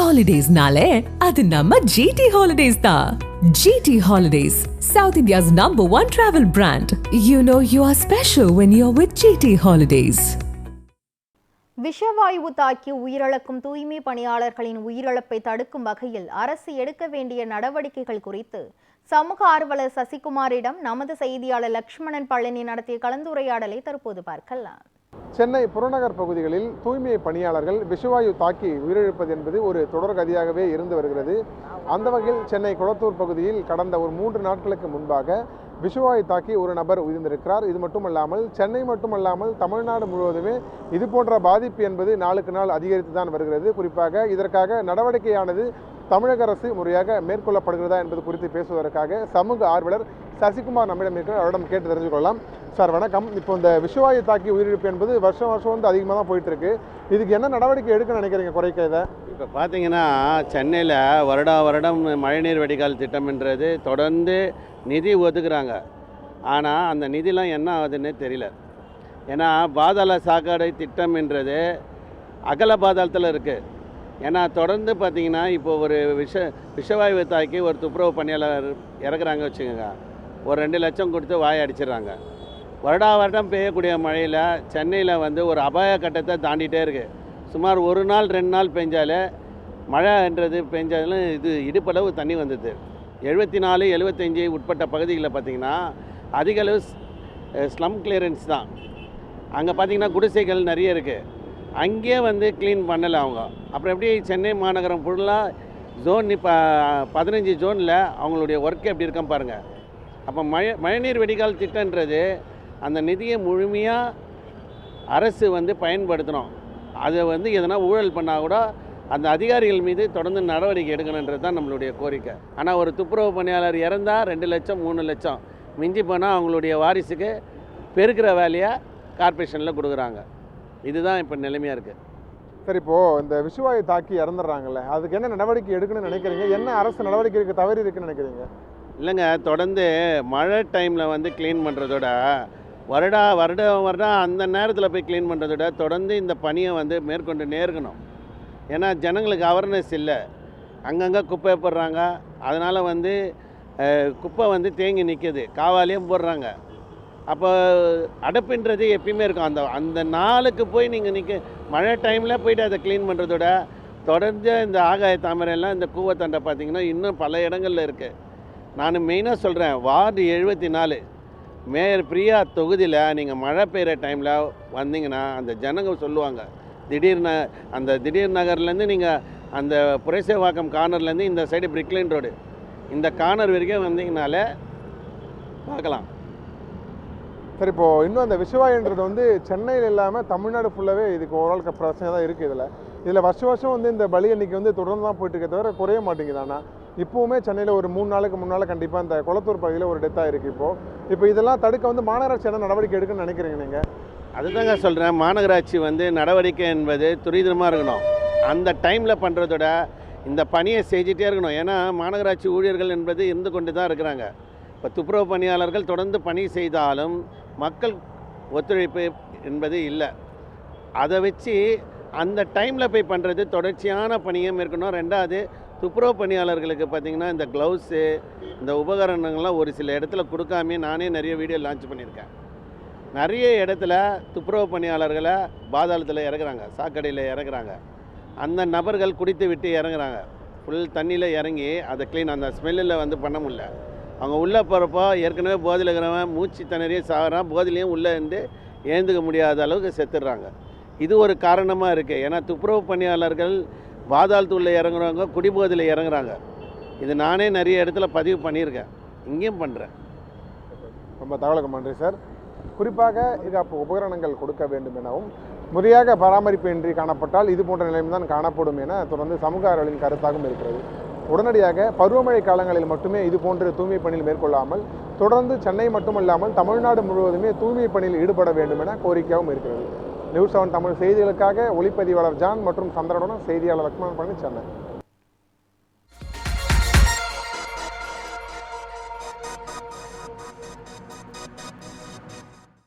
Holidays-nale, adu namma GT Holidays da. GT Holidays, South India's #1 travel brand. You know you are special when you're with GT Holidays. விஷவாயு தாக்கி உயிரிழக்கும் தூய்மை பணியாளர்களின் உயிரிழப்பை தடுக்கும் வகையில் அரசு எடுக்க வேண்டிய நடவடிக்கைகள் குறித்து சமூக ஆர்வலர் சசிகுமாரிடம் நமது செய்தியாளர் லக்ஷ்மணன் பழனி நடத்திய கலந்துரையாடலை தற்போது பார்க்கலாம். சென்னை புறநகர் பகுதிகளில் தூய்மை பணியாளர்கள் விஷவாயு தாக்கி உயிரிழப்பது என்பது ஒரு தொடர்கதியாகவே இருந்து வருகிறது. அந்த வகையில் சென்னை குளத்தூர் பகுதியில் கடந்த ஒரு 3 நாட்களுக்கு முன்பாக விஷவாயு தாக்கி ஒரு நபர் உயிர்ந்திருக்கிறார். இது மட்டுமல்லாமல் சென்னை மட்டுமல்லாமல் தமிழ்நாடு முழுவதுமே இது போன்ற பாதிப்பு என்பது நாளுக்கு நாள் அதிகரித்து தான் வருகிறது. குறிப்பாக இதற்காக நடவடிக்கையானது தமிழக அரசு முறையாக மேற்கொள்ளப்படுகிறதா என்பது குறித்து பேசுவதற்காக சமூக ஆர்வலர் சசிகுமார் நம்மிடம் இருக்கிற அவரிடம் கேட்டு தெரிஞ்சு கொள்ளலாம். சார் வணக்கம். இப்போ இந்த விஷவாயு தாக்கி உயிரிழப்பு என்பது வருஷம் வந்து அதிகமாக தான் போயிட்டு இருக்கு. இதுக்கு என்ன நடவடிக்கை எடுக்க நினைக்கிறீங்க குறைக்க இதை? இப்போ பார்த்தீங்கன்னா சென்னையில் வருடம் மழைநீர் வடிகால் திட்டம்ன்றது தொடர்ந்து நிதி ஒதுக்குறாங்க. ஆனால் அந்த நிதிலாம் என்ன ஆகுதுன்னே தெரியல. ஏன்னா பாதாள சாக்கடை திட்டம்ன்றது அகல பாதாளத்தில் இருக்குது. ஏன்னா தொடர்ந்து பார்த்திங்கன்னா இப்போ ஒரு விஷவாயு தாக்கி ஒரு துப்புரவு பணியாளர் இறக்குறாங்க வச்சுக்கோங்க, ஒரு 2 லட்சம் கொடுத்து வாயை அடிச்சிடுறாங்க. வருடம் பெய்யக்கூடிய மழையில் சென்னையில் வந்து ஒரு அபாய கட்டத்தை தாண்டிகிட்டே இருக்குது. சுமார் 1 நாள் 2 நாள் பெஞ்சாலே மழைன்றது பெஞ்சாலும் இது இடுப்பளவு தண்ணி வந்தது. 74, 75 உட்பட்ட பகுதிகளில் பார்த்திங்கன்னா அதிக அளவு ஸ்லம் கிளியரன்ஸ் தான். அங்கே பார்த்திங்கன்னா குடிசைகள் நிறைய இருக்குது. அங்கேயே வந்து க்ளீன் பண்ணலை அவங்க. அப்புறம் எப்படி சென்னை மாநகரம் ஃபுல்லாக ஜோன் இப்போ 15 ஜோனில் அவங்களுடைய ஒர்க்கு எப்படி இருக்கான்னு பாருங்கள். அப்போ மழைநீர் வடிகால் திட்டன்றது அந்த நிதியை முழுமையாக அரசு வந்து பயன்படுத்தணும். அதை வந்து எதனா ஊழல் பண்ணால் கூட அந்த அதிகாரிகள் மீது தொடர்ந்து நடவடிக்கை எடுக்கணுன்றது தான் நம்மளுடைய கோரிக்கை. ஆனால் ஒரு துப்புரவு பணியாளர் இறந்தால் 2 லட்சம் 3 லட்சம் மிஞ்சி போனால் அவங்களுடைய வாரிசுக்கு பெருக்கிற வேலையை கார்ப்பரேஷனில் கொடுக்குறாங்க. இதுதான் இப்போ நிலைமையாக இருக்குது. சரி, இப்போது இந்த விஷவாயு தாக்கி இறந்துடுறாங்கல்ல, அதுக்கு என்ன நடவடிக்கை எடுக்கணும்னு நினைக்கிறீங்க? என்ன அரசு நடவடிக்கை இருக்குது தவறி இருக்குன்னு நினைக்கிறீங்க? இல்லைங்க, தொடர்ந்து மழை டைமில் வந்து க்ளீன் பண்ணுறதோட வருடம் அந்த நேரத்தில் போய் க்ளீன் பண்ணுறதோட தொடர்ந்து இந்த பணியை வந்து மேற்கொண்டு நேர்க்கணும். ஏன்னா ஜனங்களுக்கு அவேர்னஸ் இல்லை. அங்கங்கே குப்பை போடுறாங்க. அதனால் வந்து குப்பை வந்து தேங்கி நிற்கிது, காவாலையும் போடுறாங்க. அப்போ அடைப்புன்றது எப்பயுமே இருக்கும். அந்த நாளுக்கு போய் நீங்கள் மழை டைமில் போய்ட்டு அதை க்ளீன் பண்ணுறதோட தொடர்ந்து இந்த ஆகாய தாமரையெல்லாம் இந்த கூவத்தண்டை பார்த்திங்கன்னா இன்னும் பல இடங்களில் இருக்குது. நான் மெயினாக சொல்கிறேன், வார்டு 74 மேயர் பிரியா தொகுதியில் நீங்கள் மழை பெய்கிற டைமில் வந்தீங்கன்னா அந்த ஜனங்கள் சொல்லுவாங்க, திடீர் நகர்லேருந்து நீங்கள் அந்த புரசேவாக்கம் கார்னர்லேருந்து இந்த சைடு பிரிக்லைன் ரோடு இந்த கார்னர் வரைக்கும் வந்தீங்கனாலே பார்க்கலாம். சரி, இப்போது இன்னும் அந்த விஷவாயுன்றது வந்து சென்னையில் இல்லாமல் தமிழ்நாடு ஃபுல்லாகவே இதுக்கு ஓரளவுக்கு பிரச்சனை தான் இருக்குது. இதில் வருஷம் வந்து இந்த பலி எண்ணிக்கை வந்து தொடர்ந்து தான் போயிட்டு இருக்க தவிர குறைய மாட்டேங்குது. ஆனால் இப்போவுமே சென்னையில் ஒரு 3 நாளுக்கு முன்னால் கண்டிப்பாக இந்த குளத்தூர் பகுதியில் ஒரு டெத்தாக இருக்குது. இப்போ இதெல்லாம் தடுக்க வந்து மாநகராட்சி என்ன நடவடிக்கை எடுக்குன்னு நினைக்கிறீங்க நீங்கள்? அதுதாங்க சொல்கிறேன், மாநகராட்சி வந்து நடவடிக்கை என்பது துரிதமாக இருக்கணும். அந்த டைமில் பண்ணுறதோட இந்த பணியை செஞ்சிட்டே இருக்கணும். ஏன்னா மாநகராட்சி ஊழியர்கள் என்பது இருந்து கொண்டு தான் இருக்கிறாங்க. இப்போ துப்புரவு பணியாளர்கள் தொடர்ந்து பணி செய்தாலும் மக்கள் ஒத்துழைப்பு என்பது இல்லை. அதை வச்சு அந்த டைமில் போய் பண்ணுறது தொடர்ச்சியான பணியை மேற்கணும். 2வது, துப்புரவு பணியாளர்களுக்கு பார்த்திங்கன்னா இந்த க்ளவுஸு இந்த உபகரணங்கள்லாம் ஒரு சில இடத்துல கொடுக்காமே நானே நிறைய வீடியோ லான்ச் பண்ணியிருக்கேன். நிறைய இடத்துல துப்புரவு பணியாளர்களை பாதாளத்தில் இறக்குறாங்க, சாக்கடையில் இறக்குறாங்க. அந்த நபர்கள் குடித்து விட்டு இறங்குறாங்க. ஃபுல் தண்ணியில் இறங்கி அதை க்ளீன் அந்த ஸ்மெல்லில் வந்து பண்ண முடியல. அவங்க உள்ளே போகிறப்போ ஏற்கனவே போதையில் இருக்கிறவன் மூச்சு திணறியே சாகிறான், போதிலையும் உள்ளே இருந்து ஏந்துக்க முடியாத அளவுக்கு செத்துடுறாங்க. இது ஒரு காரணமாக இருக்குது. ஏன்னா துப்புரவு பணியாளர்கள் பாதாளத்துள்ள இறங்குறவங்க குடிபோதையில் இறங்குறாங்க. இது நானே நிறைய இடத்துல பதிவு பண்ணியிருக்கேன், இங்கேயும் பண்ணுறேன். ரொம்ப தகவலுக்கு நன்றி சார். குறிப்பாக இது அப்போ உபகரணங்கள் கொடுக்க வேண்டும் எனவும் முறையாக பராமரிப்பு இன்றி காணப்பட்டால் இது போன்ற நிலைமை தான் காணப்படும் என தொடர்ந்து சமூக ஆர்வலர்களின் கருத்தாகவும் இருக்கிறது. உடனடியாக பருவமழை காலங்களில் மட்டுமே இது போன்ற தூய்மை பணியில் மேற்கொள்ளாமல் தொடர்ந்து சென்னை மட்டுமல்லாமல் தமிழ்நாடு முழுவதுமே தூய்மை பணியில் ஈடுபட வேண்டும் என கோரிக்கையாகவும் இருக்கிறது. நியூஸ் 7 தமிழ் செய்திகளுக்காக ஒளிப்பதிவாளர் ஜான் மற்றும் சந்திரனுடன் செய்தியாளர் லக்ஷ்மணன் பழனி, சென்னை.